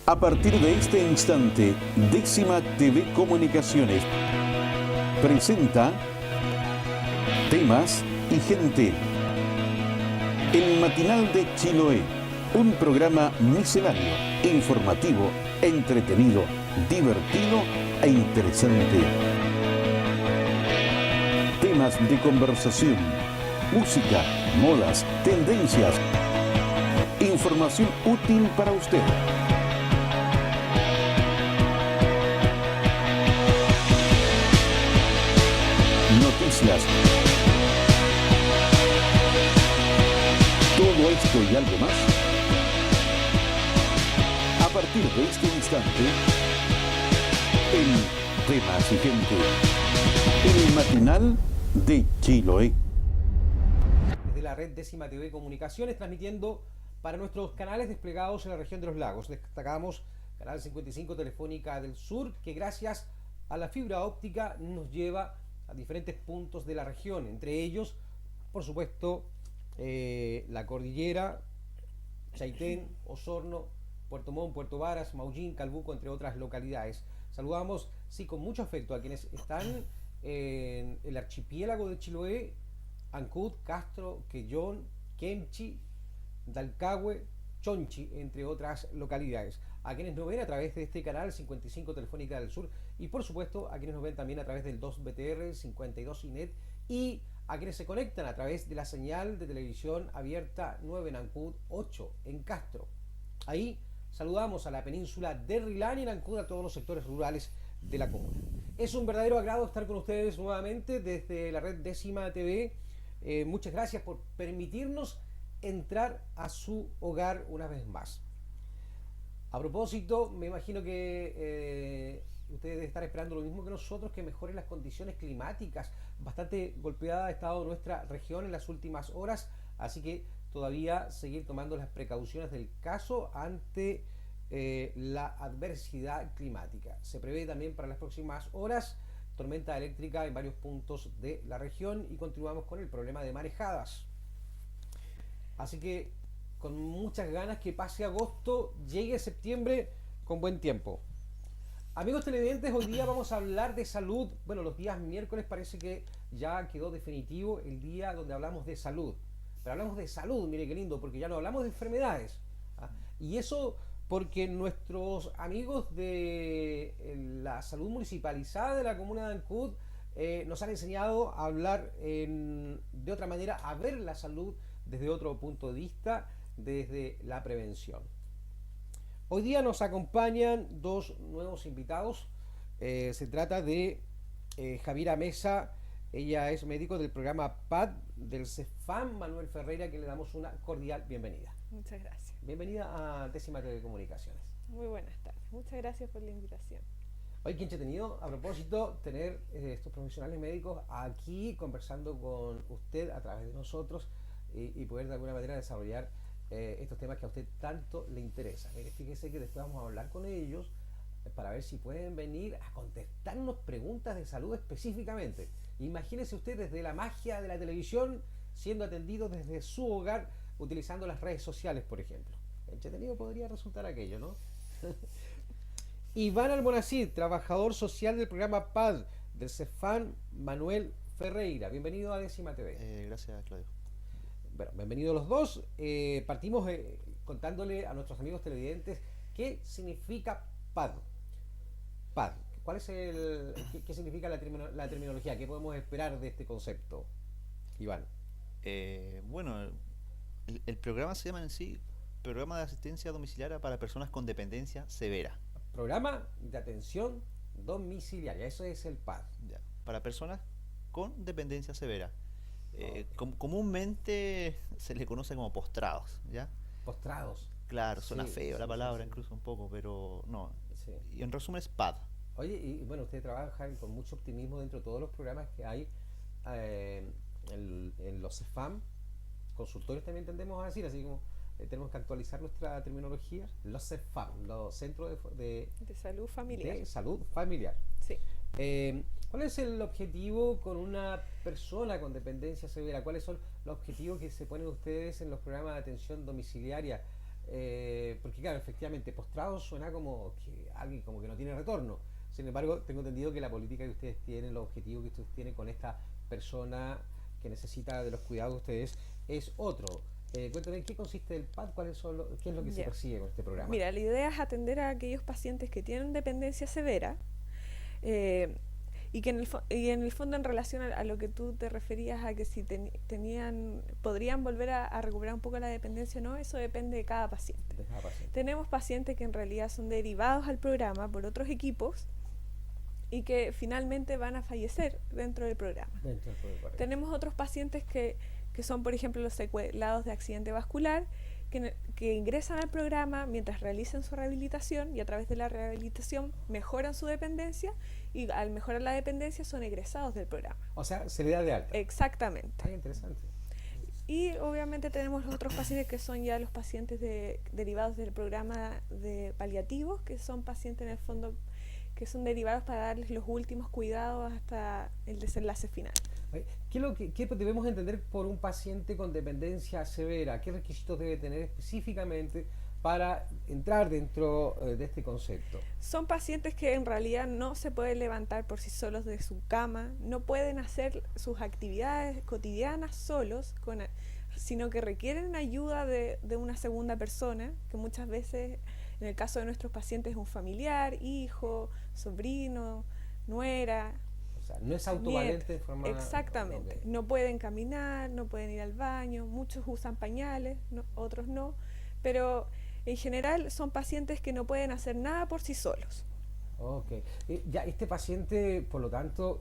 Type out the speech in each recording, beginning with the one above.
A partir de este instante, Décima TV Comunicaciones presenta Temas y Gente. El matinal de Chiloé, un programa misceláneo, informativo, entretenido, divertido e interesante. Temas de conversación, música, modas, tendencias, información útil para usted. Noticias. Todo esto y algo más a partir de este instante en Temas y Gente, el matinal de Chiloé. Desde la red Décima TV Comunicaciones, transmitiendo para nuestros canales desplegados en la región de los lagos. Destacamos Canal 55 Telefónica del Sur, que gracias a la fibra óptica nos lleva a diferentes puntos de la región, entre ellos, por supuesto, la cordillera, Chaitén, Osorno, Puerto Montt, Puerto Varas, Maullín, Calbuco, entre otras localidades. Saludamos, sí, con mucho afecto a quienes están en el archipiélago de Chiloé, Ancud, Castro, Quellón, Quemchi, Dalcahue, Chonchi, entre otras localidades. A quienes nos ven a través de este canal 55 Telefónica del Sur y por supuesto a quienes nos ven también a través del 2BTR, 52 INET y a quienes se conectan a través de la señal de televisión abierta 9 en Ancud, 8 en Castro. Ahí saludamos a la península de Rilán y en Ancud a todos los sectores rurales de la comuna. Es un verdadero agrado estar con ustedes nuevamente desde la red Décima TV. Muchas gracias por permitirnos entrar a su hogar una vez más. A propósito, me imagino que ustedes deben estar esperando lo mismo que nosotros, que mejoren las condiciones climáticas. Bastante golpeada ha estado nuestra región en las últimas horas, así que todavía seguir tomando las precauciones del caso ante la adversidad climática. Se prevé también para las próximas horas tormenta eléctrica en varios puntos de la región y continuamos con el problema de marejadas. Así que con muchas ganas que pase agosto, llegue septiembre con buen tiempo. Amigos televidentes, hoy día vamos a hablar de salud. Bueno, los días miércoles parece que ya quedó definitivo el día donde hablamos de salud. Pero hablamos de salud, mire qué lindo, porque ya no hablamos de enfermedades. Y eso porque nuestros amigos de la salud municipalizada de la comuna de Ancud nos han enseñado a hablar de otra manera, a ver la salud desde otro punto de vista, desde la prevención. Hoy día nos acompañan dos nuevos invitados. Se trata de Javiera Mesa, ella es médico del programa PAD del CEFAM, Manuel Ferreira, que le damos una cordial bienvenida. Muchas gracias. Bienvenida a Décima Telecomunicaciones. Muy buenas tardes. Muchas gracias por la invitación. Hoy, qué entretenido, a propósito, tener estos profesionales médicos aquí conversando con usted a través de nosotros y poder de alguna manera desarrollar estos temas que a usted tanto le interesan. Fíjese que después vamos a hablar con ellos para ver si pueden venir a contestarnos preguntas de salud específicamente. Imagínese usted desde la magia de la televisión siendo atendido desde su hogar utilizando las redes sociales, por ejemplo. Entretenido podría resultar aquello, ¿no? Iván Almonacid, trabajador social del programa PAD del CEFAM, Manuel Ferreira. Bienvenido a Décima TV. Gracias, Claudio. Bueno, bienvenidos los dos. Partimos contándole a nuestros amigos televidentes qué significa PAD. PAD. ¿Cuál es qué significa la terminología? ¿Qué podemos esperar de este concepto, Iván? Bueno, el programa se llama en sí Programa de Asistencia Domiciliaria para Personas con Dependencia Severa. Programa de Atención Domiciliaria, eso es el PAD. Ya, para personas con dependencia severa. Comúnmente se le conoce como postrados, ¿ya? Postrados. Claro, suena feo la palabra sí. Incluso un poco, pero no. Sí. Y en resumen es PAD. Oye, y bueno, ustedes trabajan con mucho optimismo dentro de todos los programas que hay en los CEFAM. Consultorios también tendemos a decir, así como tenemos que actualizar nuestra terminología. Los CEFAM, los Centros de Salud Familiar. De Salud Familiar. Sí. ¿Cuál es el objetivo con una persona con dependencia severa? ¿Cuáles son los objetivos que se ponen ustedes en los programas de atención domiciliaria? porque claro, efectivamente, postrado suena como que alguien como que no tiene retorno. Sin embargo, tengo entendido que la política que ustedes tienen, los objetivos que ustedes tienen con esta persona que necesita de los cuidados de ustedes es otro. Cuéntame, ¿en qué consiste el PAD? ¿Qué es lo que se Ya. persigue con este programa? Mira, la idea es atender a aquellos pacientes que tienen dependencia severa eh, y en el fondo en relación a lo que tú te referías a que si podrían volver a recuperar un poco la dependencia o no, eso depende de cada paciente. De cada paciente. Tenemos pacientes que en realidad son derivados al programa por otros equipos y que finalmente van a fallecer dentro del programa. Dentro del programa. Tenemos otros pacientes que son, por ejemplo, los secuelados de accidente vascular, que ingresan al programa mientras realizan su rehabilitación y a través de la rehabilitación mejoran su dependencia y al mejorar la dependencia son egresados del programa. O sea, se le da de alta. Exactamente. Ah, interesante. Y obviamente tenemos los otros pacientes que son ya los pacientes derivados del programa de paliativos, que son pacientes en el fondo que son derivados para darles los últimos cuidados hasta el desenlace final. ¿Qué debemos entender por un paciente con dependencia severa? ¿Qué requisitos debe tener específicamente para entrar dentro de este concepto? Son pacientes que en realidad no se pueden levantar por sí solos de su cama, no pueden hacer sus actividades cotidianas solos, sino que requieren ayuda de una segunda persona, que muchas veces, en el caso de nuestros pacientes, es un familiar, hijo, sobrino, nuera. O sea, no es autovalente de forma... Exactamente. Okay. No pueden caminar, no pueden ir al baño, muchos usan pañales, otros no, pero en general son pacientes que no pueden hacer nada por sí solos. Ok. Ya este paciente, por lo tanto,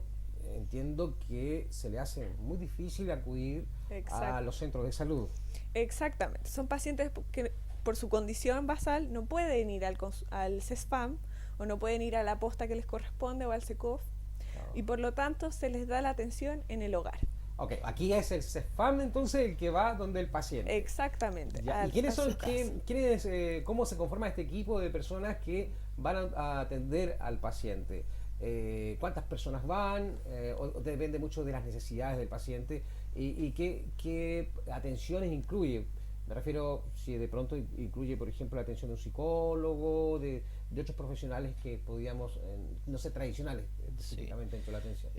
entiendo que se le hace muy difícil acudir a los centros de salud. Exactamente. Son pacientes que por su condición basal no pueden ir al CESFAM o no pueden ir a la posta que les corresponde o al SECOF. Y por lo tanto se les da la atención en el hogar. Ok, aquí es el CESFAM entonces el que va donde el paciente. Exactamente. ¿Y quiénes son, cómo se conforma este equipo de personas que van a atender al paciente? ¿Cuántas personas van? O depende mucho de las necesidades del paciente. ¿Y qué atenciones incluye? Me refiero si de pronto incluye, por ejemplo, la atención de un psicólogo, de otros profesionales que podríamos, no sé, tradicionales específicamente dentro de la atención.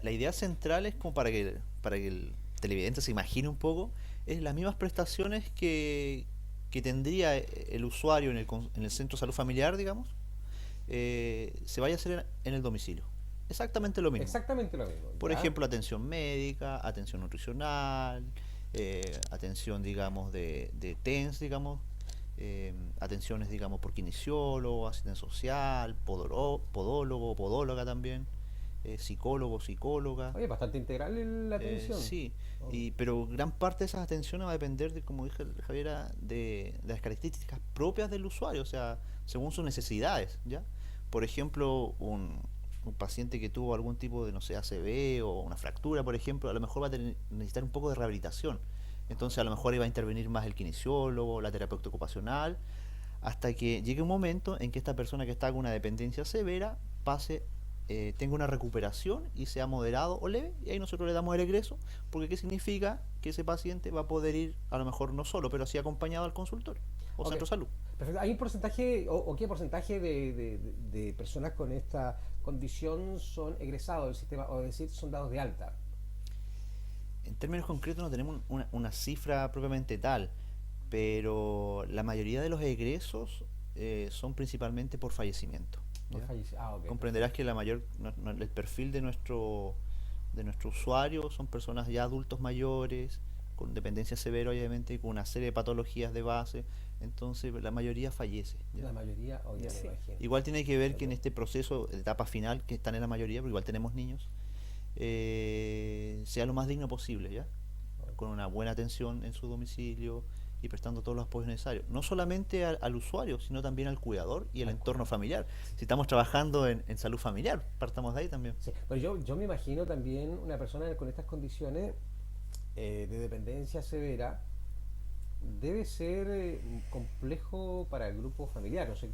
La idea central es como para que el televidente se imagine un poco, es las mismas prestaciones que tendría el usuario en el centro de salud familiar, digamos, se vaya a hacer en el domicilio. Exactamente lo mismo. Exactamente lo mismo. Por ejemplo, atención médica, atención nutricional, atención, digamos, de TENS, digamos, atenciones, digamos, por kinesiólogo, asistente social, podólogo, podóloga también, psicólogo, psicóloga. Oye, bastante integral la atención. Sí, pero gran parte de esas atenciones va a depender, de, como dije Javiera, de las características propias del usuario, o sea, según sus necesidades, ¿ya? Por ejemplo, un paciente que tuvo algún tipo de, no sé, ACV o una fractura, por ejemplo, a lo mejor va a necesitar un poco de rehabilitación. Entonces a lo mejor iba a intervenir más el kinesiólogo, la terapeuta ocupacional, hasta que llegue un momento en que esta persona que está con una dependencia severa tenga una recuperación y sea moderado o leve, y ahí nosotros le damos el egreso, porque ¿qué significa? Que ese paciente va a poder ir, a lo mejor no solo, pero sí acompañado al consultorio o centro de salud. Perfecto. ¿Hay un porcentaje o qué porcentaje de personas con esta condición son egresados del sistema, o es decir, son dados de alta? En términos concretos no tenemos una cifra propiamente tal, pero la mayoría de los egresos son principalmente por fallecimiento. Okay, comprenderás que el perfil de nuestro usuario son personas ya adultos mayores, con dependencia severa obviamente, y con una serie de patologías de base, entonces la mayoría fallece, ¿ya? La mayoría, Sí. Igual tiene que ver que en este proceso, de etapa final, que están en la mayoría, porque igual tenemos niños, sea lo más digno posible, ¿ya? Con una buena atención en su domicilio y prestando todos los apoyos necesarios, no solamente al usuario, sino también al cuidador y al entorno familiar. Si estamos trabajando en salud familiar, partamos de ahí también. Sí, pero yo me imagino también una persona con estas condiciones de dependencia severa debe ser complejo para el grupo familiar. No sé,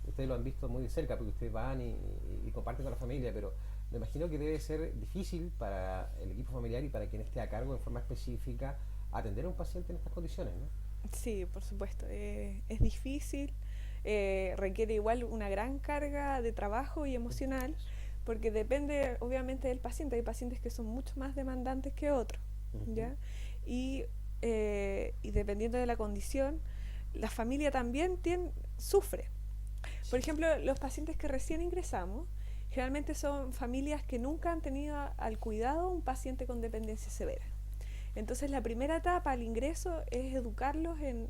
ustedes lo han visto muy de cerca porque ustedes van y comparten con la familia, pero me imagino que debe ser difícil para el equipo familiar y para quien esté a cargo en forma específica atender a un paciente en estas condiciones, ¿no? Sí, por supuesto. Es difícil, requiere igual una gran carga de trabajo y emocional, porque depende obviamente del paciente. Hay pacientes que son mucho más demandantes que otros, Ujú. ¿ya? Y, y dependiendo de la condición, la familia también sufre. Por ejemplo, los pacientes que recién ingresamos, generalmente son familias que nunca han tenido al cuidado un paciente con dependencia severa. Entonces la primera etapa al ingreso es educarlos en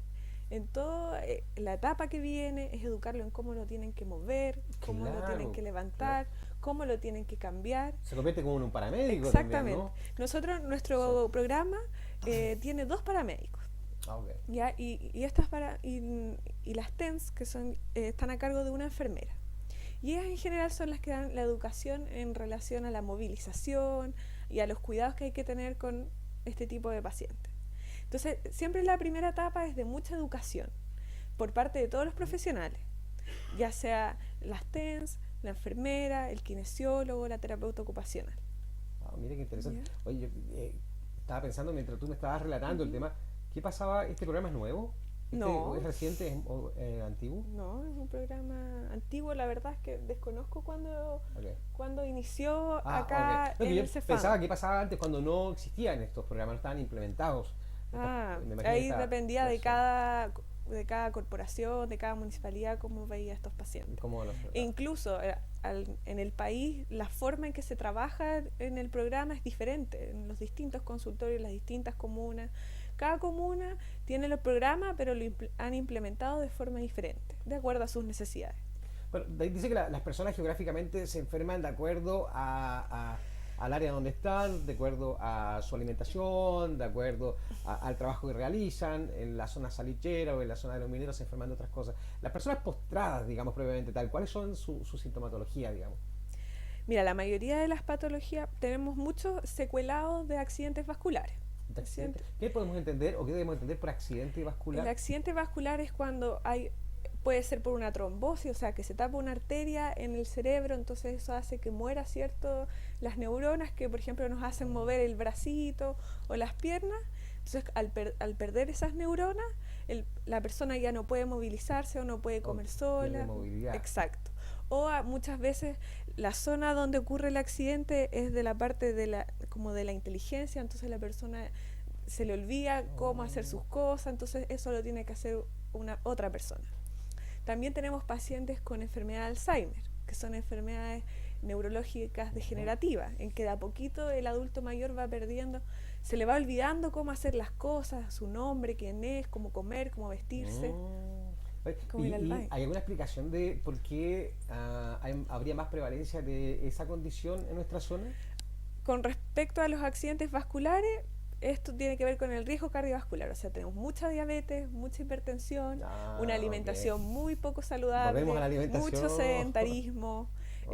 toda la etapa que viene, es educarlo en cómo lo tienen que mover, cómo lo tienen Claro, que claro. levantar, cómo lo tienen que cambiar. Se convierte como en un paramédico también, Exactamente. ¿no? Nosotros, Sí. nuestro programa tiene 2 paramédicos. Ah, ok. ¿Ya? Y las TENS, que son, están a cargo de una enfermera. Y ellas en general son las que dan la educación en relación a la movilización y a los cuidados que hay que tener con este tipo de pacientes. Entonces, siempre la primera etapa es de mucha educación por parte de todos los profesionales, ya sea las TENS, la enfermera, el kinesiólogo, la terapeuta ocupacional. Ah, mira qué interesante. ¿Ya? Oye, yo, estaba pensando mientras tú me estabas relatando el Ujú. tema, ¿qué pasaba? ¿Este programa es nuevo? ¿Este es No, reciente? ¿Es antiguo? no, es un programa antiguo, la verdad es que desconozco Ok. cuándo inició Ok. acá No, que en yo el CEFAM. pensaba que pasaba antes cuando no existían estos programas, no estaban implementados. Me imagino que Ahí esta dependía versión. de cada corporación, de cada municipalidad, cómo veía a estos pacientes. ¿Cómo los E trataba? incluso en el país, la forma en que se trabaja en el programa es diferente, en los distintos consultorios, las distintas comunas. Cada comuna tiene los programas, pero han implementado de forma diferente, de acuerdo a sus necesidades. Bueno, de ahí dice que las personas geográficamente se enferman de acuerdo al área donde están, de acuerdo a su alimentación, de acuerdo al trabajo que realizan, en la zona salichera o en la zona de los mineros se enferman de otras cosas. Las personas postradas, digamos, previamente tal, ¿cuáles son su sintomatología, digamos? Mira, la mayoría de las patologías tenemos muchos secuelados de accidentes vasculares. ¿De accidente? Accidentes. ¿Qué podemos entender o qué debemos entender por accidente El vascular? accidente vascular es cuando puede ser por una trombosis, o sea, que se tapa una arteria en el cerebro, entonces eso hace que muera, ¿cierto? Las neuronas que, por ejemplo, nos hacen mover el bracito o las piernas. Entonces, al perder esas neuronas, la persona ya no puede movilizarse o no puede O comer pierde sola. movilidad. Exacto. O muchas veces la zona donde ocurre el accidente es de la parte como de la inteligencia, entonces la persona se le olvida cómo hacer Oh, sus cosas, entonces eso lo tiene que hacer otra persona. También tenemos pacientes con enfermedad de Alzheimer, que son enfermedades neurológicas ujú. degenerativas, en que de a poquito el adulto mayor va perdiendo, se le va olvidando cómo hacer las cosas, su nombre, quién es, cómo comer, cómo vestirse, Mm. Oye, como el y Alzheimer. hay alguna explicación de por qué habría más prevalencia de esa condición en nuestra zona? Con respecto a los accidentes vasculares, esto tiene que ver con el riesgo cardiovascular, o sea, tenemos mucha diabetes, mucha hipertensión, una Ah, ok. alimentación muy poco Volvemos a saludable, la mucho alimentación. sedentarismo, Ok.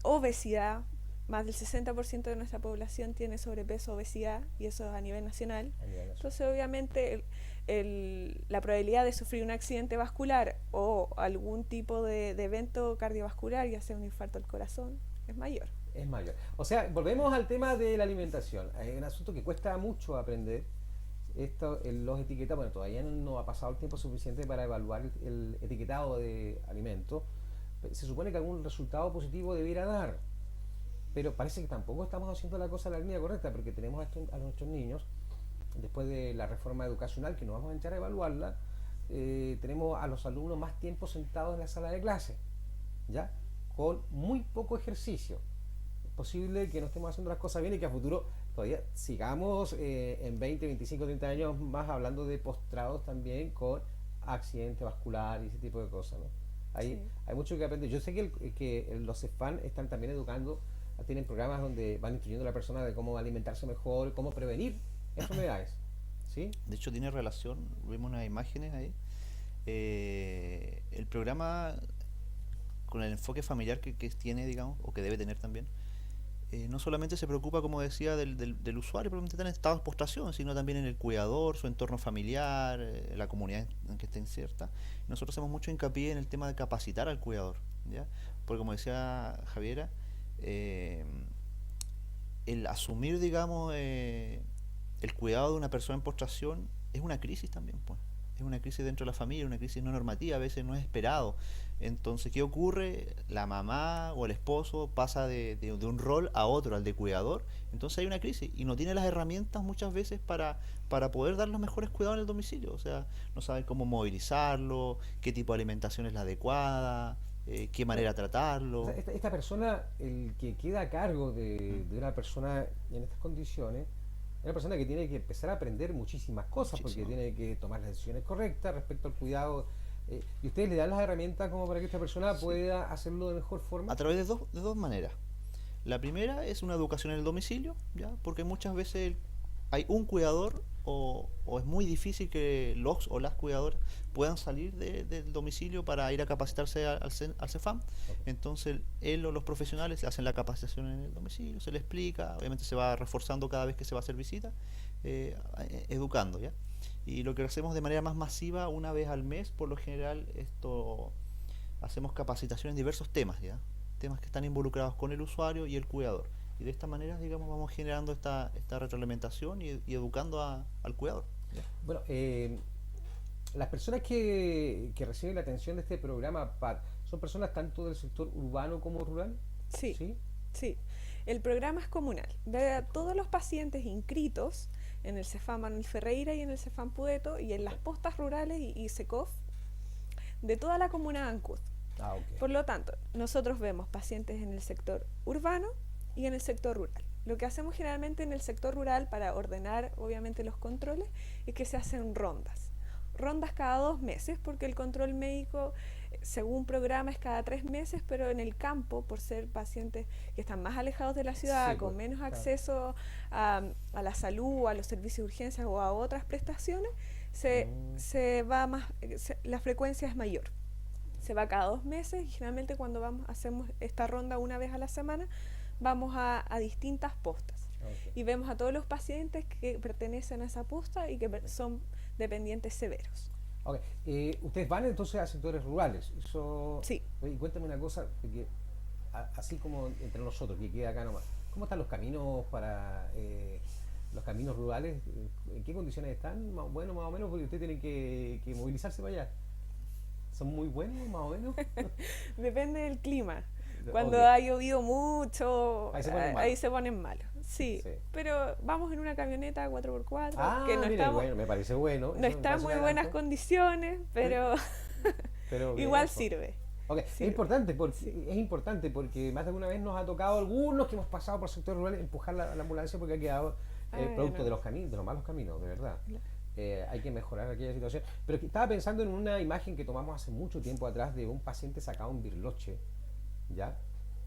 obesidad. Más del 60% de nuestra población tiene sobrepeso, obesidad, y eso es a nivel nacional. A nivel nacional. Entonces, obviamente, la probabilidad de sufrir un accidente vascular o algún tipo de evento cardiovascular, ya sea un infarto al corazón, es mayor. Es mayor. O sea, volvemos al tema de la alimentación. Hay un asunto que cuesta mucho aprender. Esto, los etiquetados, bueno, todavía no ha pasado el tiempo suficiente para evaluar el etiquetado de alimentos. Se supone que algún resultado positivo debiera dar, pero parece que tampoco estamos haciendo la cosa en la línea correcta, porque tenemos a nuestros niños, después de la reforma educacional, que nos vamos a echar a evaluarla, tenemos a los alumnos más tiempo sentados en la sala de clase, ¿ya? Con muy poco ejercicio. Es posible que no estemos haciendo las cosas bien y que a futuro todavía sigamos en 20, 25, 30 años más hablando de postrados también con accidente vascular y ese tipo de cosas, ¿no? Sí. Hay mucho que aprender. Yo sé que los CEFAN están también educando, tienen programas donde van instruyendo a la persona de cómo alimentarse mejor, cómo prevenir enfermedades, ¿sí? De hecho, tiene relación, vemos unas imágenes ahí. El programa, con el enfoque familiar que tiene, digamos, o que debe tener también, no solamente se preocupa, como decía, del usuario, probablemente está en estado de postración, sino también en el cuidador, su entorno familiar, la comunidad en que esté inserta. Nosotros hacemos mucho hincapié en el tema de capacitar al cuidador, ¿ya? Porque como decía Javiera, eh, el asumir, digamos, el cuidado de una persona en postración es una crisis también, pues. es una crisis dentro de la familia, una crisis no normativa, a veces no es esperado. Entonces, ¿qué ocurre? La mamá o el esposo pasa de un rol a otro, al de cuidador, entonces hay una crisis y no tiene las herramientas muchas veces para poder dar los mejores cuidados en el domicilio. O sea, no sabe cómo movilizarlo, qué tipo de alimentación es la adecuada, qué manera O tratarlo. sea, esta persona, el que queda a cargo de una persona en estas condiciones, es una persona que tiene que empezar a aprender muchísimas cosas, porque Muchísimo. tiene que tomar las decisiones correctas respecto al cuidado. Y ustedes le dan las herramientas como para que esta persona Sí. pueda hacerlo de mejor forma. A través de dos maneras. La primera es una educación en el domicilio, ¿ya? Porque muchas veces hay un cuidador o es muy difícil que los o las cuidadoras puedan salir del domicilio para ir a capacitarse al CEFAM. Ok. Entonces él o los profesionales hacen la capacitación en el domicilio, se le explica, obviamente se va reforzando cada vez que se va a hacer visita, educando, ¿ya? Y lo que hacemos de manera más masiva, una vez al mes, por lo general, hacemos capacitación en diversos temas, ¿ya? Temas que están involucrados con el usuario y el cuidador. Y de esta manera, digamos, vamos generando esta retroalimentación y educando al cuidador, ¿ya? Bueno, las personas que reciben la atención de este programa PAD, ¿son personas tanto del sector urbano como rural? Sí, ¿Sí? sí. El programa es comunal. Ve a todos los pacientes inscritos en el CEFAM Manuel Ferreira y en el CEFAM Pueto y en las postas rurales y SECOF de toda la comuna de Ancud. Ah, ok. Por lo tanto, nosotros vemos pacientes en el sector urbano y en el sector rural. Lo que hacemos generalmente en el sector rural para ordenar obviamente los controles es que se hacen rondas. Rondas cada 2 meses porque el control médico según programa es cada 3 meses, pero en el campo, por ser pacientes que están más alejados de la ciudad, Sí, con pues, menos claro. acceso a la salud, a los servicios de urgencias o a otras prestaciones, se va más, la frecuencia es mayor. Se va cada 2 meses y generalmente cuando hacemos esta ronda una vez a la semana, vamos a distintas postas Ok. y vemos a todos los pacientes que pertenecen a esa posta y que son dependientes severos. Ok. Ustedes van entonces a sectores rurales. Eso. Sí. Oye, cuéntame una cosa, porque así como entre nosotros, que queda acá nomás, ¿cómo están los caminos para los caminos rurales? ¿En qué condiciones están? Bueno, más o menos, porque ustedes tienen que movilizarse para allá. ¿Son muy buenos, más o menos? Depende del clima. Cuando Ok. ha llovido mucho, Ahí se ponen malos. ahí se ponen malos. Sí, Sí. pero vamos en una camioneta 4x4 Ah, que no mira, estamos, bueno, me parece bueno. no eso me está en parece muy un buenas adelanto, condiciones, pero pero bien, igual pues. sirve. Ok, Sirve. es importante porque más de alguna vez nos ha tocado algunos que hemos pasado por sectores rurales empujar la ambulancia porque ha quedado producto No. de los caminos, de los malos caminos, de verdad. Claro. Hay que mejorar aquella situación. Pero que estaba pensando en una imagen que tomamos hace mucho tiempo atrás de un paciente sacado en Birloche, ¿ya?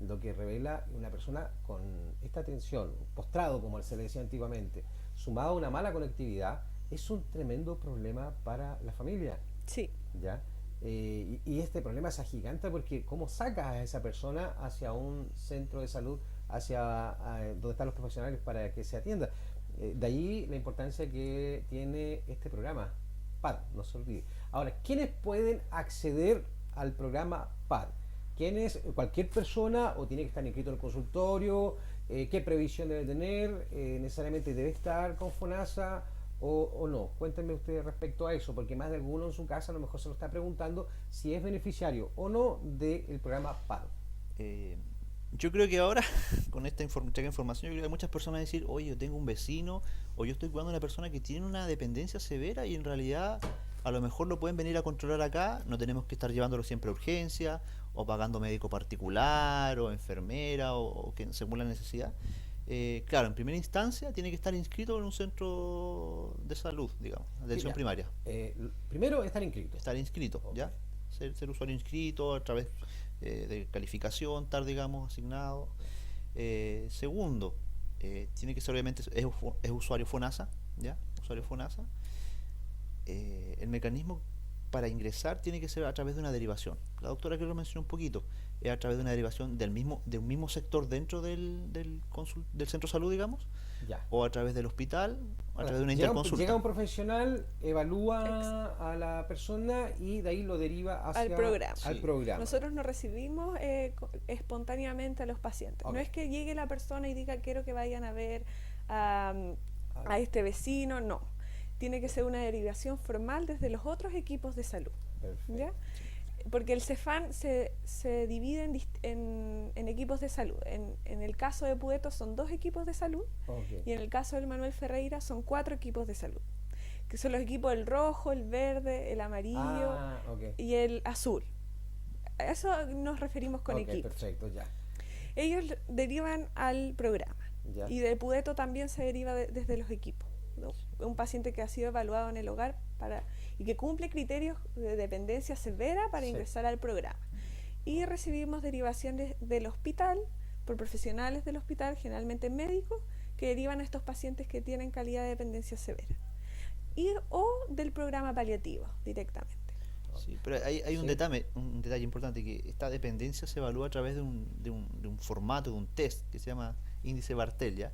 Lo que revela una persona con esta tensión, postrado como se le decía antiguamente, sumado a una mala conectividad, es un tremendo problema para la familia. Sí, ¿Ya? Y este problema se agiganta porque cómo sacas a esa persona hacia un centro de salud, hacia donde están los profesionales para que se atienda. De ahí la importancia que tiene este programa, PAD, no se olvide. Ahora, ¿quiénes pueden acceder al programa PAD? ¿Quiénes? ¿Cualquier persona o tiene que estar inscrito en el consultorio? ¿Qué previsión debe tener? ¿Necesariamente debe estar con FONASA? O no. Cuéntenme ustedes respecto a eso, porque más de alguno en su casa a lo mejor se lo está preguntando si es beneficiario o no del programa PAD. Yo creo que ahora, con esta información, yo creo que hay muchas personas decir, oye, yo tengo un vecino, o yo estoy cuidando a una persona que tiene una dependencia severa y en realidad a lo mejor lo pueden venir a controlar acá, no tenemos que estar llevándolo siempre a urgencia, o pagando médico particular, o enfermera, o que según la necesidad. Claro, en primera instancia tiene que estar inscrito en un centro de salud, digamos, atención Ya. primaria. Primero, estar inscrito. Estar inscrito, Ok. ¿ya? Ser usuario inscrito a través de calificación, estar, digamos, asignado. Segundo, tiene que ser, obviamente, es usuario FONASA, ¿ya? Usuario FONASA. El mecanismo para ingresar tiene que ser a través de una derivación. La doctora que lo mencionó un poquito, es a través de una derivación de un mismo sector dentro del centro de salud, digamos, Ya. o a través del hospital, o a través de una Llega interconsulta. un profesional, evalúa a la persona y de ahí lo deriva hacia al programa. al Sí. programa. Nosotros no recibimos espontáneamente a los pacientes. Ok. No es que llegue la persona y diga quiero que vayan a ver a este vecino, no. tiene que ser una derivación formal desde los otros equipos de salud. Perfecto. ¿Ya? Porque el Cefam se divide en equipos de salud. En el caso de Pueto son 2 equipos de salud Ok. y en el caso del Manuel Ferreira son 4 equipos de salud, que son los equipos del rojo, el verde, el amarillo Ok. y el azul. A eso nos referimos con Ok, equipos. perfecto, ya. Ellos derivan al programa Ya. y de Pueto también se deriva desde los equipos, ¿no? Un paciente que ha sido evaluado en el hogar y que cumple criterios de dependencia severa para Sí. ingresar al programa. Y recibimos derivaciones del hospital, por profesionales del hospital, generalmente médicos, que derivan a estos pacientes que tienen calidad de dependencia severa. O del programa paliativo, directamente. Sí, pero hay un Sí. detalle importante, que esta dependencia se evalúa a través de un formato, de un test que se llama índice Bartel, ¿ya?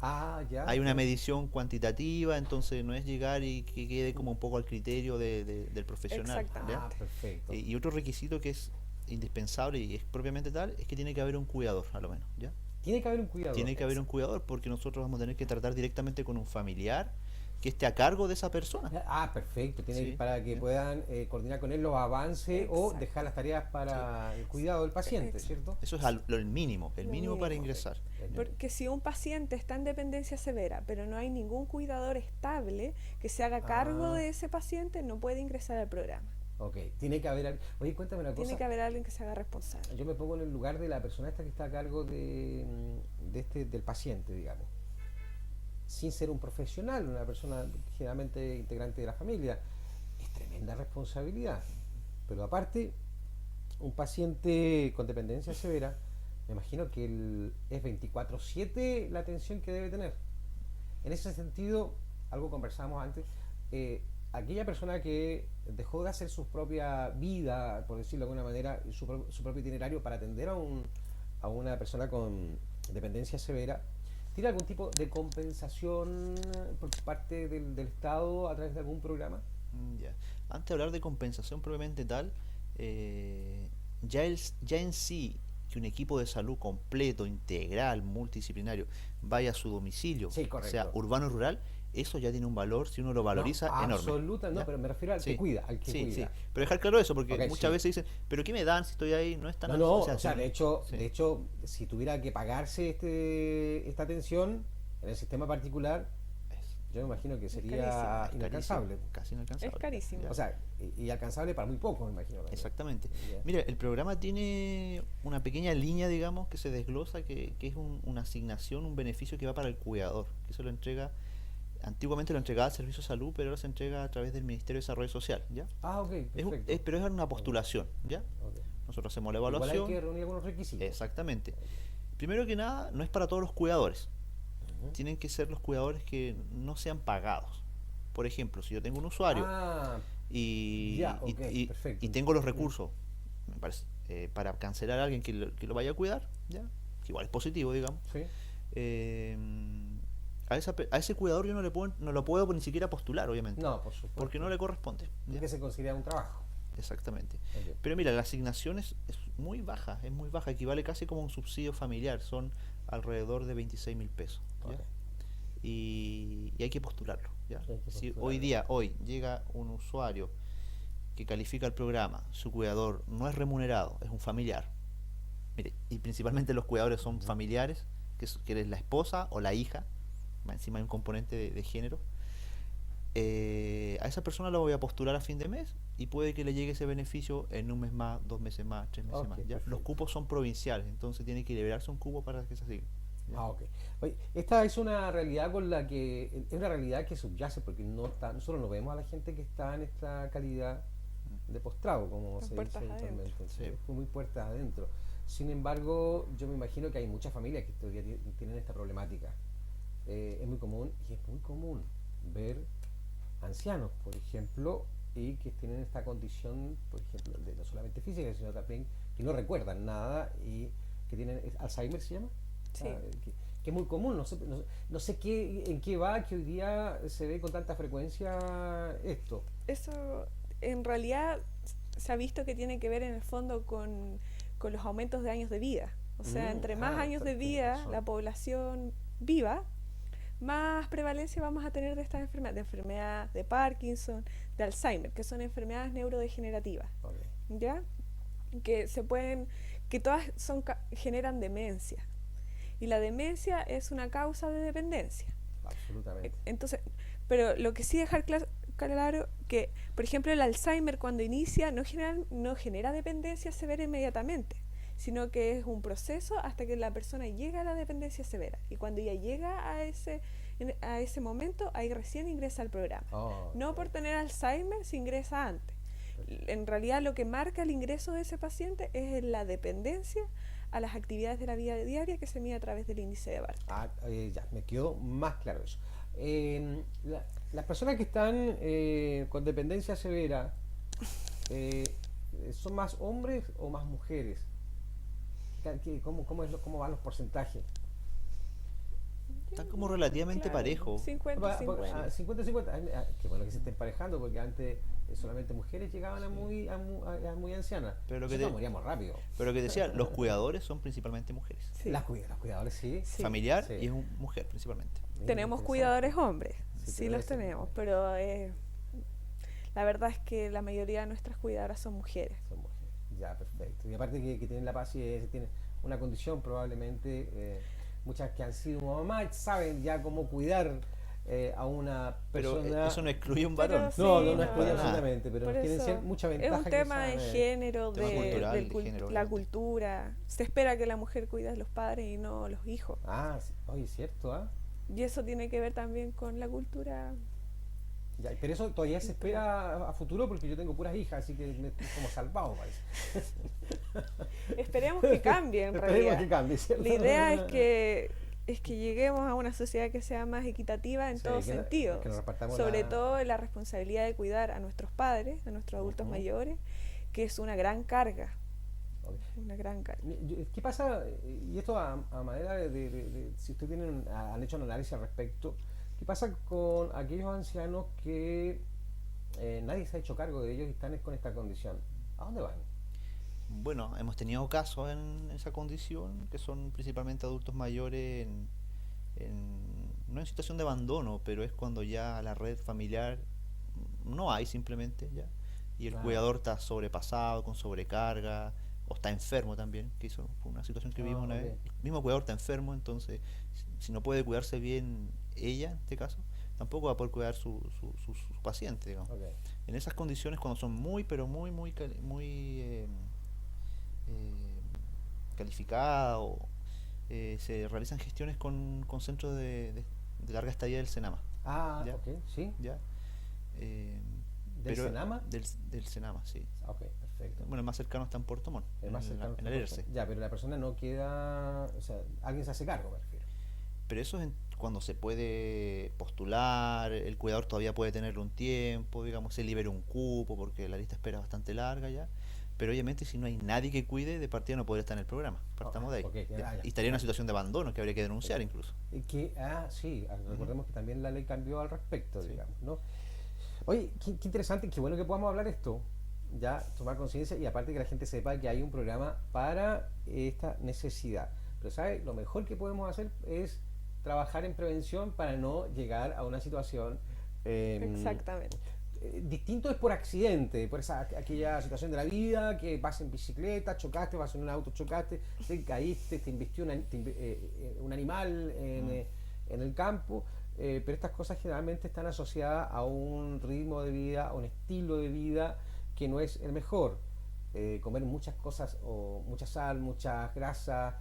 Ya. Hay una medición cuantitativa, entonces no es llegar y que quede como un poco al criterio del profesional, Exactamente. ¿ya? Perfecto. Y otro requisito que es indispensable y es propiamente tal, es que tiene que haber un cuidador, a lo menos, ¿ya? Tiene que haber un cuidado. Tiene que haber un cuidador, porque nosotros vamos a tener que tratar directamente con un familiar que esté a cargo de esa persona. Perfecto. Sí, Para que ya. puedan coordinar con él los avances o Exacto. dejar las tareas para el cuidado del paciente, Exacto. ¿cierto? Eso es el mínimo, Lo para mínimo. ingresar. Porque si un paciente está en dependencia severa, pero no hay ningún cuidador estable que se haga cargo de ese paciente, no puede ingresar al programa. Ok, tiene que haber. Oye, cuéntame una cosa. Tiene que haber alguien que se haga responsable. Yo me pongo en el lugar de la persona esta que está a cargo del paciente, digamos. Sin ser un profesional, una persona generalmente integrante de la familia. Es tremenda responsabilidad. Pero aparte, un paciente con dependencia severa, me imagino que es 24/7 la atención que debe tener. En ese sentido, algo conversábamos antes, aquella persona que dejó de hacer su propia vida, por decirlo de alguna manera, su propio itinerario para atender a una persona con dependencia severa, ¿tiene algún tipo de compensación por parte del Estado a través de algún programa? Ya. Antes de hablar de compensación propiamente tal, ya en sí que un equipo de salud completo, integral, multidisciplinario, vaya a su domicilio, Sí, correcto. sea urbano o rural, eso ya tiene un valor, si uno lo valoriza, No, enorme. absoluta, no, ¿ya? pero me refiero al que cuida, al que Sí, cuida. sí. Pero dejar claro eso, porque Ok, muchas sí. veces dicen, ¿pero qué me dan si estoy ahí? No es tan No, así. o sea, sí. de hecho, Sí. si tuviera que pagarse esta atención en el sistema particular, yo me imagino que sería carísimo. inalcanzable. Carísimo, casi inalcanzable. Es carísimo. ¿ya? O sea, y alcanzable para muy poco, me imagino. también. Exactamente. Ya. Mira, el programa tiene una pequeña línea, digamos, que se desglosa, que es una asignación, un beneficio que va para el cuidador, que se lo entrega, antiguamente lo entregaba al Servicio de Salud, pero ahora se entrega a través del Ministerio de Desarrollo Social, ¿ya? Ok, perfecto. Pero es una postulación, ¿ya? Ok. Nosotros hacemos la Igual evaluación. hay que reunir algunos requisitos. Exactamente. Primero que nada, no es para todos los cuidadores. Ujú. Tienen que ser los cuidadores que no sean pagados. Por ejemplo, si yo tengo un usuario y, ya, y- ok, y- perfecto. y tengo los recursos, me parece, para cancelar a alguien que lo vaya a cuidar, ¿ya? Que igual es positivo, digamos. Sí. A ese cuidador yo no lo puedo ni siquiera postular, obviamente. No, por supuesto. Porque no le corresponde. ¿ya? Porque se considera un trabajo. Exactamente. Ok. Pero mira, la asignación es muy baja, equivale casi como un subsidio familiar, son alrededor de 26.000 pesos. ¿ya? Ok. Y hay que postularlo. ¿ya? Hay que Si postularlo. hoy llega un usuario que califica el programa, su cuidador no es remunerado, es un familiar. Mire, y principalmente los cuidadores son familiares, que eres la esposa o la hija, más encima hay un componente de género. A esa persona lo voy a postular a fin de mes y puede que le llegue ese beneficio en un mes más, 2 meses más, 3 meses Ok, más. ¿ya? perfecto. Los cupos son provinciales, entonces tiene que liberarse un cupo para que se siga. ¿ya? Ok. Oye, esta es una realidad es una realidad que subyace porque nosotros no vemos a la gente que está en esta calidad de postrado, como Las se puertas dice adentro. habitualmente. Sí. Es muy puertas adentro. Sin embargo, yo me imagino que hay muchas familias que todavía tienen esta problemática. Es muy común ver ancianos, por ejemplo, y que tienen esta condición, por ejemplo, no solamente física, sino también que no recuerdan nada y que tienen Alzheimer, ¿se llama? Sí. Que es muy común, no sé en qué va que hoy día se ve con tanta frecuencia esto. Eso en realidad se ha visto que tiene que ver en el fondo con los aumentos de años de vida. O sea, entre más años de tienes vida razón. la población viva, más prevalencia vamos a tener de estas enfermedades de Parkinson, de Alzheimer, que son enfermedades neurodegenerativas, Ok. ¿ya? Que todas generan demencia. Y la demencia es una causa de dependencia. Absolutamente. Entonces, pero lo que sí dejar claro que, por ejemplo, el Alzheimer cuando inicia no genera dependencia severa inmediatamente, sino que es un proceso hasta que la persona llega a la dependencia severa. Y cuando ya llega a ese momento, ahí recién ingresa al programa. No por tener Alzheimer se ingresa antes. En realidad lo que marca el ingreso de ese paciente es la dependencia a las actividades de la vida diaria que se mide a través del índice de Barth. Ya, me quedó más claro eso. Las personas que están con dependencia severa, ¿son más hombres o más mujeres? ¿Cómo van los porcentajes? Están como relativamente parejos. 50-50. 50-50. Qué bueno que se estén emparejando, porque antes solamente mujeres llegaban a muy ancianas. Pero lo que nosotros moríamos rápido. Pero lo que decía, los cuidadores son principalmente mujeres. Sí. Los cuidadores, sí. Sí. Familiar Sí. y es mujer principalmente. Mira, Tenemos interesante. cuidadores hombres, Sí, sí pero los ese- tenemos, pero la verdad es que la mayoría de nuestras cuidadoras son mujeres. Son mujeres. Ya, perfecto. Y aparte que tienen la paciencia, tienen una condición probablemente, muchas que han sido mamás saben ya cómo cuidar a una Pero persona. eso no excluye un Pero varón. sí, No no, excluye para nada. absolutamente, pero Por tienen eso mucha es ventaja. un que tema de saben- género, Tema cultural, de género, la obviamente. cultura. Se espera que la mujer cuide a los padres y no los hijos. Sí, oye, cierto, ¿ah? Y eso tiene que ver también con la cultura. Ya, pero eso todavía se espera a futuro porque yo tengo puras hijas, así que me estoy como salvado, parece. Esperemos que cambie en Esperemos realidad. que cambie, ¿cierto? La idea es que lleguemos a una sociedad que sea más equitativa en Sí, todos que sentidos. nos repartamos Sobre todo en la responsabilidad de cuidar a nuestros padres, a nuestros adultos Ujú. mayores, que es una gran carga. Ok. Una gran carga. ¿Qué pasa? Y esto a manera si ustedes han hecho un análisis al respecto, ¿qué pasa con aquellos ancianos que nadie se ha hecho cargo de ellos y están con esta condición? ¿A dónde van? Bueno, hemos tenido casos en esa condición que son principalmente adultos mayores no en situación de abandono, pero es cuando ya la red familiar no hay simplemente ya y el Ah. cuidador está sobrepasado, con sobrecarga o está enfermo también, que eso fue una situación que vimos una Ok. vez. El mismo cuidador está enfermo, entonces si no puede cuidarse bien ella, en este caso, tampoco va a poder cuidar su paciente, digamos. Ok. En esas condiciones, cuando son muy, pero muy calificadas o se realizan gestiones con centros de larga estadía del Senama, ¿ya? Ok, sí. ¿ya? ¿Del Senama? Del Senama, sí. Ok, perfecto. Bueno, el más cercano está en Puerto Montt, El más cercano en el ERCE. Ya, pero la persona no queda, o sea, alguien se hace cargo, me refiero. Pero eso es cuando se puede postular, el cuidador todavía puede tenerlo un tiempo, digamos, se libera un cupo porque la lista de espera es bastante larga ya. Pero obviamente si no hay nadie que cuide, de partida no podría estar en el programa. Partamos de ahí. Ok, ya. Y estaría en una situación de abandono que habría que denunciar incluso. Sí, recordemos que también la ley cambió al respecto, Sí. digamos, ¿no? Oye, qué interesante, qué bueno que podamos hablar esto, ya tomar conciencia y aparte que la gente sepa que hay un programa para esta necesidad. Pero, ¿sabes? Lo mejor que podemos hacer es trabajar en prevención para no llegar a una situación Exactamente. distinto es por accidente, por aquella situación de la vida, que vas en bicicleta, chocaste, vas en un auto, chocaste, te caíste, te embistió un animal en el campo, pero estas cosas generalmente están asociadas a un ritmo de vida, a un estilo de vida que no es el mejor. Comer muchas cosas, o mucha sal, muchas grasas,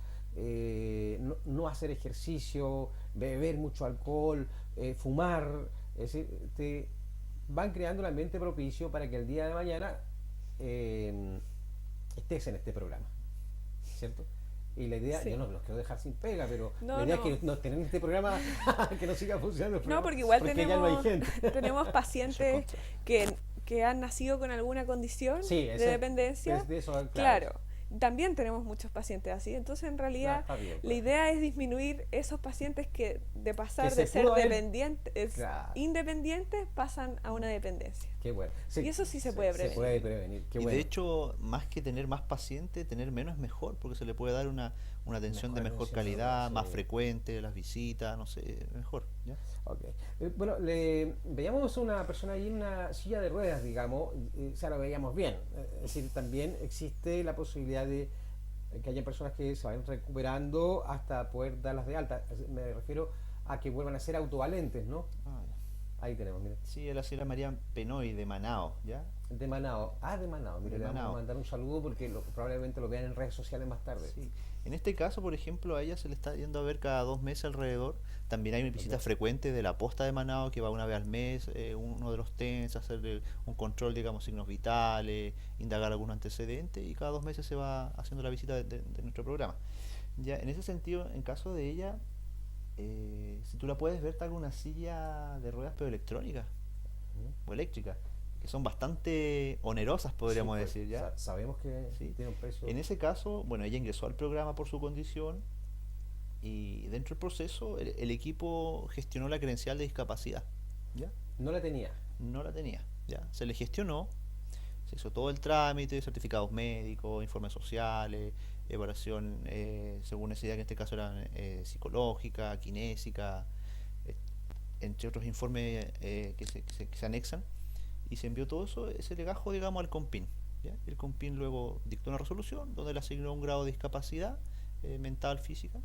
no hacer ejercicio, beber mucho alcohol, fumar, es decir, van creando el ambiente propicio para que el día de mañana estés en este programa, ¿cierto? Y la idea, Sí. yo no los quiero dejar sin pega, pero No, la idea no. es que no tener este programa que no siga funcionando. el No, programa, porque igual ya no hay tenemos, gente. tenemos pacientes que han nacido con alguna condición Sí, de ese- dependencia. es de eso, Claro, también tenemos muchos pacientes así. Entonces, en realidad, está bien, la pues. idea es disminuir esos pacientes que de pasar Que se de ser pudo haber- dependientes, Claro. independientes, pasan a una dependencia. Que Qué bueno. Sí, Y eso sí se puede prevenir. Se puede prevenir. Qué Y bueno. de hecho, más que tener más paciente, tener menos es mejor, porque se le puede dar una atención de mejor atención, calidad, más sí. frecuente, las visitas, no sé, mejor, ¿ya? Ok. Bueno, veíamos una persona ahí en una silla de ruedas, digamos, o sea, lo veíamos bien. Es decir, también existe la posibilidad de que haya personas que se vayan recuperando hasta poder darlas de alta. Me refiero a que vuelvan a ser autovalentes, ¿no? Ah, ya. Ahí tenemos, mire. Sí, es la señora María Penoy de Manao, ¿ya? De Manao. Ah, de Manao. Mire, De le vamos a Manao. mandar un saludo porque probablemente lo vean en redes sociales más tarde. Sí. En este caso, por ejemplo, a ella se le está yendo a ver cada 2 meses alrededor. También hay visitas frecuentes de la posta de Manao, que va una vez al mes, uno de los TENS, hacer un control, digamos, signos vitales, indagar algunos antecedentes, y cada 2 meses se va haciendo la visita de nuestro programa. Ya, en ese sentido, en caso de ella, si tú la puedes ver, está con una silla de ruedas pero electrónica o eléctrica, que son bastante onerosas, podríamos Sí, pues, decir, ¿ya? sabemos que Sí. tiene un precio. En ese caso, bueno, ella ingresó al programa por su condición y dentro del proceso el equipo gestionó la credencial de discapacidad, ¿ya? No la tenía. No la tenía, ¿ya? Se le gestionó, se hizo todo el trámite, certificados médicos, informes sociales, evaluación según necesidad, que en este caso era psicológica, kinésica, eh, entre otros informes que se anexan, y se envió todo eso, ese legajo, digamos, al COMPIN, ¿ya? El COMPIN luego dictó una resolución donde le asignó un grado de discapacidad mental, física,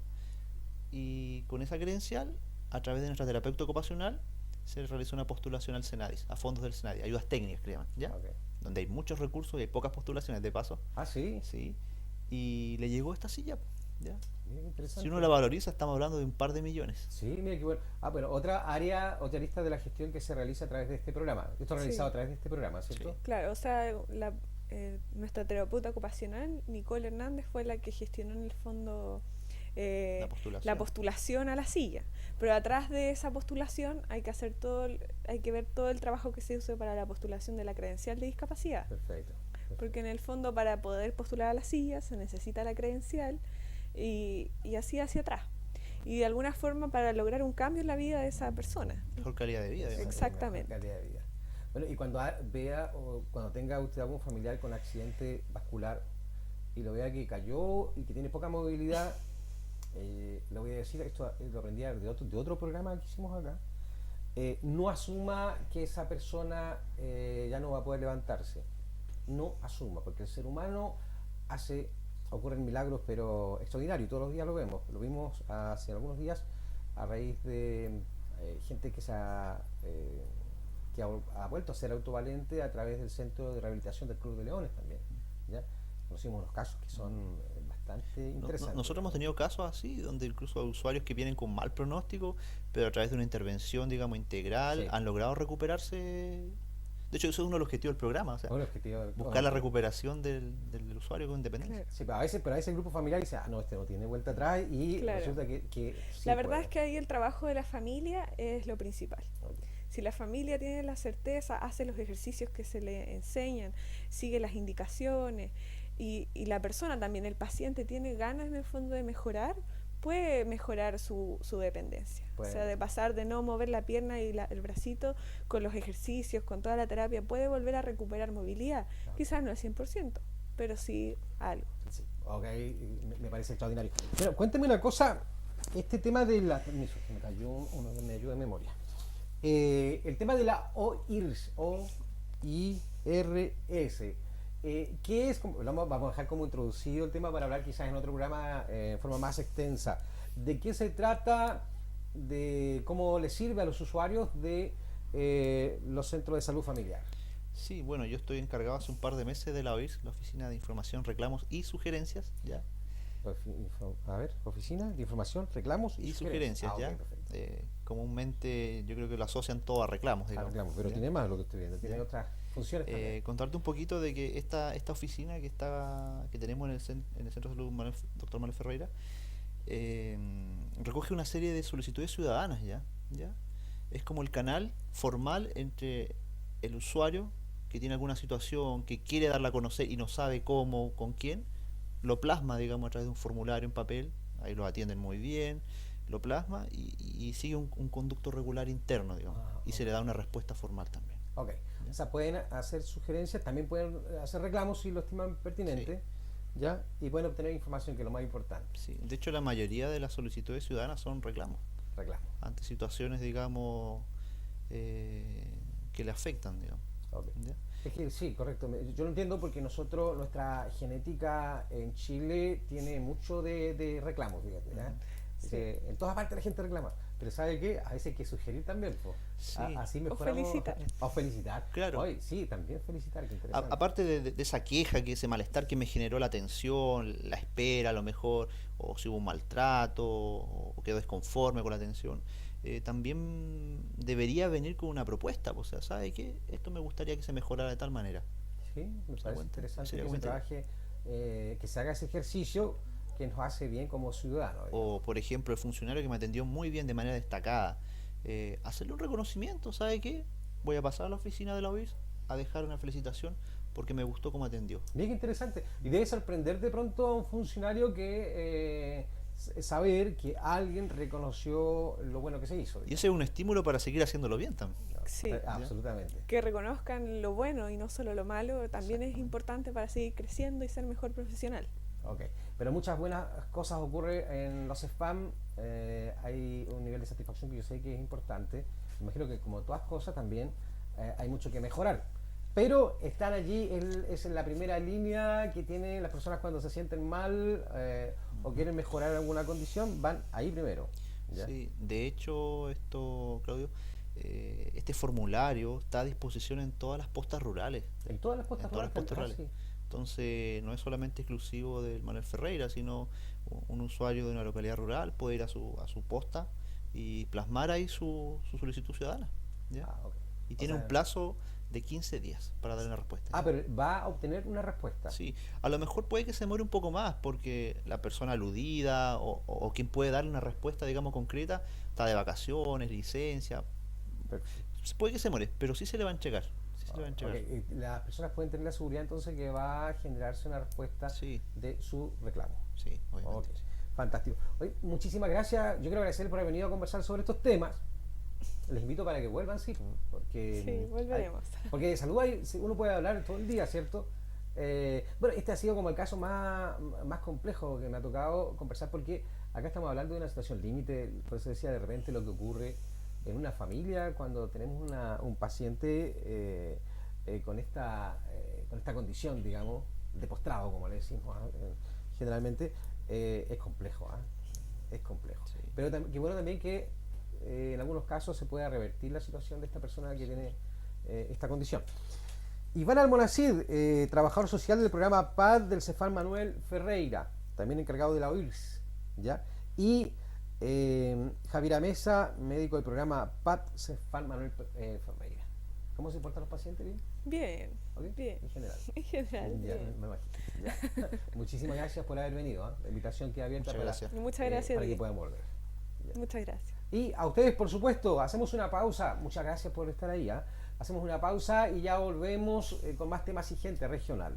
y con esa credencial, a través de nuestra terapeuta ocupacional, se realizó una postulación al SENADIS, a fondos del SENADIS, ayudas técnicas que le llaman, ¿ya? Ok. Donde hay muchos recursos y hay pocas postulaciones, de paso, Ah, sí. ¿sí? Y le llegó esta silla, ¿ya? Mira qué interesante. Si uno la valoriza, estamos hablando de un par de millones. Sí, mira qué bueno. Ah, bueno, otra área, otra lista de la gestión que se realiza a través de este programa. Esto es realizado Sí. a través de este programa, ¿cierto? Sí. Claro, o sea, nuestra terapeuta ocupacional, Nicole Hernández, fue la que gestionó en el fondo la postulación a la silla. Pero atrás de esa postulación hay que hacer hay que ver todo el trabajo que se hizo para la postulación de la credencial de discapacidad. Perfecto. Porque en el fondo, para poder postular a la silla se necesita la credencial y así hacia atrás. Y de alguna forma para lograr un cambio en la vida de esa persona. Mejor calidad de vida, digamos. Exactamente. Calidad de vida. Bueno, y cuando vea o cuando tenga usted algún familiar con accidente vascular y lo vea que cayó y que tiene poca movilidad, le voy a decir, esto lo aprendí de otro programa que hicimos acá, no asuma que esa persona ya no va a poder levantarse. No asuma, porque el ser humano ocurren milagros, pero extraordinarios, todos los días lo vemos. Lo vimos hace algunos días a raíz de gente que ha vuelto a ser autovalente a través del Centro de Rehabilitación del Club de Leones también, ¿ya? Conocimos unos casos que son bastante interesantes. Nosotros hemos tenido casos así, donde incluso hay usuarios que vienen con mal pronóstico, pero a través de una intervención, digamos, integral, Sí. han logrado recuperarse. De hecho, eso es uno de los objetivos del programa, o sea, Bueno, objetivo, buscar la recuperación del usuario con independencia. Claro. Sí, pero a veces el grupo familiar dice, no, este no tiene vuelta atrás, y Claro. resulta que sí La verdad puede. es que ahí el trabajo de la familia es lo principal. Ok. Si la familia tiene la certeza, hace los ejercicios que se le enseñan, sigue las indicaciones y la persona también, el paciente, tiene ganas en el fondo de mejorar, puede mejorar su dependencia. Puede. O sea, de pasar de no mover la pierna y el bracito, con los ejercicios, con toda la terapia, puede volver a recuperar movilidad. Claro. Quizás no al 100%, pero sí algo. Sí, ok, me parece extraordinario. Pero cuénteme una cosa, este tema de la... Permiso, que me cayó uno que me ayuda de memoria. El tema de la OIRS, O-I-R-S. ¿Qué es? Vamos a dejar como introducido el tema para hablar quizás en otro programa en forma más extensa. ¿De qué se trata? ¿De cómo le sirve a los usuarios de los centros de salud familiar? Sí, bueno, yo estoy encargado hace un par de meses de la OIRS, la Oficina de Información, Reclamos y Sugerencias, ¿ya? A ver, Oficina de Información, Reclamos Y Sugerencias, ¿ya? Ok, perfecto. Comúnmente yo creo que lo asocian todo a reclamos, digamos. Reclamos, pero ¿ya? tiene más lo que estoy viendo, tiene Ya. otras funciones también. Contarte un poquito de que esta oficina que tenemos en el Centro de Salud Dr. Manuel Ferreira recoge una serie de solicitudes ciudadanas, ¿ya? Es como el canal formal entre el usuario que tiene alguna situación, que quiere darla a conocer y no sabe cómo, con quién, lo plasma, digamos, a través de un formulario en papel, ahí lo atienden muy bien, lo plasma y sigue un conducto regular interno, digamos, y se le da una respuesta formal también. Ok. O sea, pueden hacer sugerencias, también pueden hacer reclamos si lo estiman pertinente, ¿ya? Y pueden obtener información, que es lo más importante. Sí, de hecho la mayoría de las solicitudes ciudadanas son reclamos Reclamo. ante situaciones, digamos, que le afectan, digamos. Ok. ¿Ya? Es que sí, correcto. Yo lo entiendo porque nosotros, nuestra genética en Chile tiene mucho de reclamos, fíjate, ¿ya? Sí. En todas partes la gente reclama, pero ¿sabe qué? A veces hay que sugerir también, po. Sí. Así mejoramos. felicitar. O felicitar. Claro. Oye, sí, también felicitar, qué interesante. Aparte de esa queja, que ese malestar que me generó la atención, la espera a lo mejor, o si hubo un maltrato, o quedó desconforme con la atención, también debería venir con una propuesta, o sea, ¿sabe qué? Esto me gustaría que se mejorara de tal manera. Sí, me Sería parece buen- interesante sería que se buen tema. trabaje, que se haga ese ejercicio que nos hace bien como ciudadanos. O, por ejemplo, el funcionario que me atendió muy bien de manera destacada, hacerle un reconocimiento, ¿sabe qué? Voy a pasar a la oficina de la OIS a dejar una felicitación porque me gustó cómo atendió. Bien interesante. Y debe sorprender de pronto a un funcionario que saber que alguien reconoció lo bueno que se hizo. Y ese es un estímulo para seguir haciéndolo bien también. Sí. Absolutamente. Que reconozcan lo bueno y no solo lo malo también es importante para seguir creciendo y ser mejor profesional. Ok. Pero muchas buenas cosas ocurren en los spam. Hay un nivel de satisfacción que yo sé que es importante. Imagino que como todas cosas también hay mucho que mejorar. Pero están allí, es en la primera línea que tienen las personas cuando se sienten mal o quieren mejorar alguna condición, van ahí primero. ¿Ya? Sí, de hecho, esto, Claudio, este formulario está a disposición en todas las postas rurales. En todas las En postas todas las rurales. postas rurales. Sí. Entonces, no es solamente exclusivo del Manuel Ferreira, sino un usuario de una localidad rural puede ir a su posta y plasmar ahí su solicitud ciudadana. ¿Ya? Ah, ok. Y O tiene un sea, plazo de 15 días para dar una respuesta. Ah, pero va a obtener una respuesta. Sí, a lo mejor puede que se demore un poco más porque la persona aludida o quien puede darle una respuesta, digamos, concreta, está de vacaciones, licencia. Perfecto. Puede que se demore, pero sí se le va a entregar. Sí se le va a Ok, entregar. las personas pueden tener la seguridad entonces que va a generarse una respuesta Sí, de su reclamo. sí, Ok, obviamente. fantástico. Oye, muchísimas gracias. Yo quiero agradecerle por haber venido a conversar sobre estos temas. Les invito para que vuelvan, sí, porque, Sí, volveremos. porque de salud uno puede hablar todo el día, ¿cierto? Bueno, este ha sido como el caso más complejo que me ha tocado conversar, porque acá estamos hablando de una situación límite, por eso decía de repente lo que ocurre en una familia cuando tenemos un paciente con esta condición, digamos, de postrado, como le decimos generalmente, es complejo, es complejo. Sí. Pero qué bueno también que en algunos casos se pueda revertir la situación de esta persona que tiene esta condición. Iván Almonacid, trabajador social del programa PAD del Cefam Manuel Ferreira, también encargado de la OIRS, ¿ya? Y Javiera Mesa, médico del programa PAD Cefam Manuel Ferreira. ¿Cómo se portan los pacientes? ¿Bien? Bien, ¿Ok? bien. En general. En general, Ya, bien. me imagino. Ya. Muchísimas gracias por haber venido. La invitación queda abierta Muchas para, gracias. Muchas gracias a para que ti. puedan volver. Ya. Muchas gracias. Y a ustedes, por supuesto, hacemos una pausa. Muchas gracias por estar ahí. Hacemos una pausa y ya volvemos con más temas y gente regional.